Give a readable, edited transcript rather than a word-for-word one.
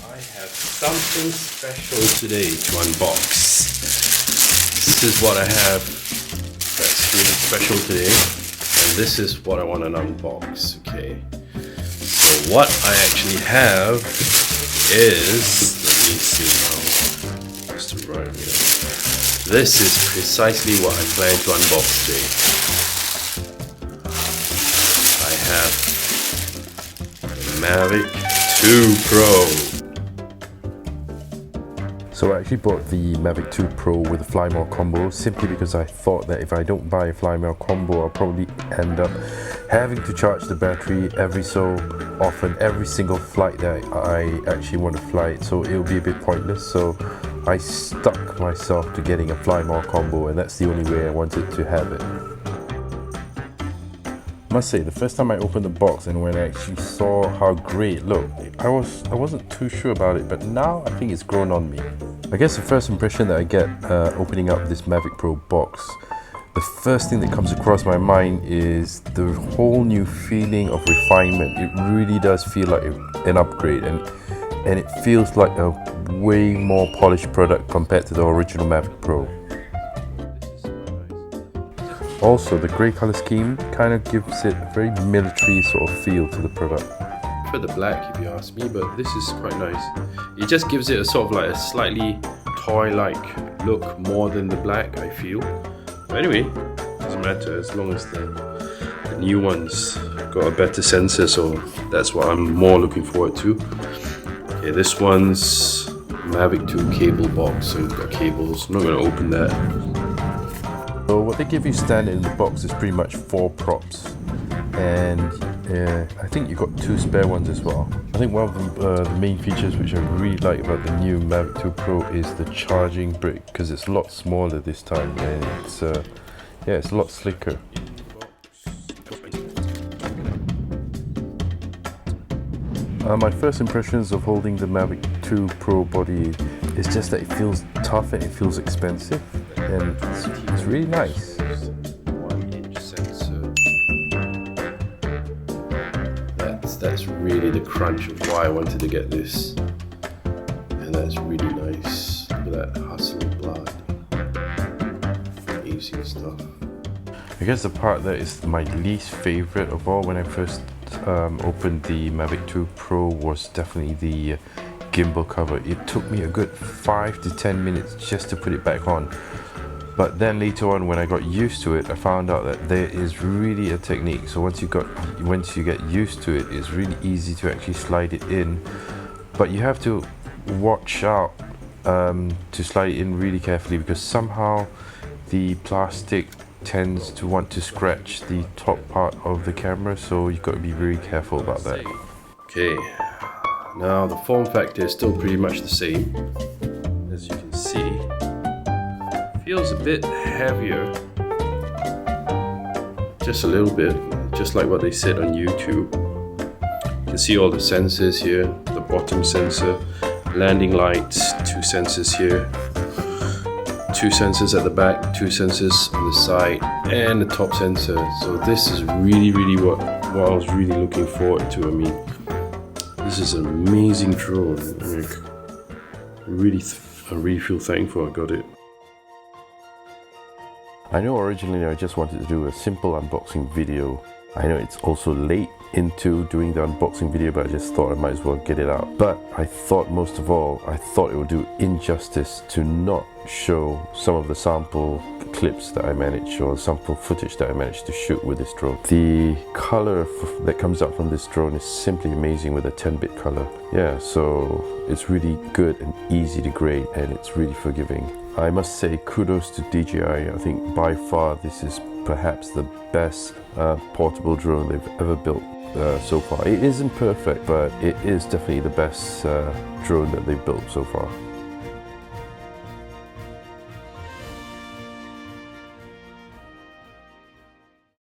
I have something special today to unbox. This is what I have that's really special today, and this is what I want to unbox. Okay, so what I actually have is, let me see now, just right here. This is precisely what I plan to unbox today. I have the Mavic 2 Pro. So I actually bought the Mavic 2 Pro with a fly mount combo simply because I thought that if I don't buy a fly mount combo, I'll probably end up having to charge the battery every so often, every single flight that I actually want to fly it, so it'll be a bit pointless. So I stuck myself to getting a fly mount combo, and that's the only way I wanted to have it. I must say, the first time I opened the box and when I actually saw how great it looked, I wasn't too sure about it, but now I think it's grown on me. I guess the first impression that I get opening up this Mavic Pro box, the first thing that comes across my mind is the whole new feeling of refinement. It really does feel like an upgrade, and it feels like a way more polished product compared to the original Mavic Pro. Also, the grey color scheme kind of gives it a very military sort of feel to the product. For the black, if you ask me, but this is quite nice. It just gives it a sort of like a slightly toy-like look more than the black, I feel. But anyway, doesn't matter as long as the new ones got a better sensor, so that's what I'm more looking forward to. Okay, this one's Mavic 2 cable box, so we've got cables. I'm not going to open that. So what they give you standard in the box is pretty much 4 props, and I think you've got 2 spare ones as well. I think one of the main features which I really like about the new Mavic 2 Pro is the charging brick, because it's a lot smaller this time, and it's a lot slicker. My first impressions of holding the Mavic 2 Pro body is just that it feels tough and it feels expensive, and it's really nice. 1-inch sensor. That's really the crunch of why I wanted to get this, and that's really nice. Look at that hustle of blood. Amazing stuff. I guess the part that is my least favorite of all when I first opened the Mavic 2 Pro was definitely the gimbal cover. It took me a good 5 to 10 minutes just to put it back on. But then later on, when I got used to it, I found out that there is really a technique. So once you get used to it, it's really easy to actually slide it in. But you have to watch out to slide it in really carefully, because somehow the plastic tends to want to scratch the top part of the camera, so you've got to be very careful about that. Okay, now the form factor is still pretty much the same, as you can see. Feels a bit heavier, just a little bit, just like what they said on YouTube. You can see all the sensors here, the bottom sensor, landing lights, 2 sensors here, 2 sensors at the back, 2 sensors on the side, and the top sensor. So this is really what I was really looking forward to. I mean, this is an amazing drone. Like, I really feel thankful I got it. I know originally I just wanted to do a simple unboxing video. I know it's also late into doing the unboxing video, but I just thought I might as well get it out. But I thought most of all, I thought it would do injustice to not show some of the sample clips that I managed, or sample footage that I managed to shoot with this drone. The color that comes out from this drone is simply amazing, with a 10-bit color. Yeah, so it's really good and easy to grade, and it's really forgiving. I must say kudos to DJI. I think by far this is perhaps the best portable drone they've ever built so far. It isn't perfect, but it is definitely the best drone that they've built so far.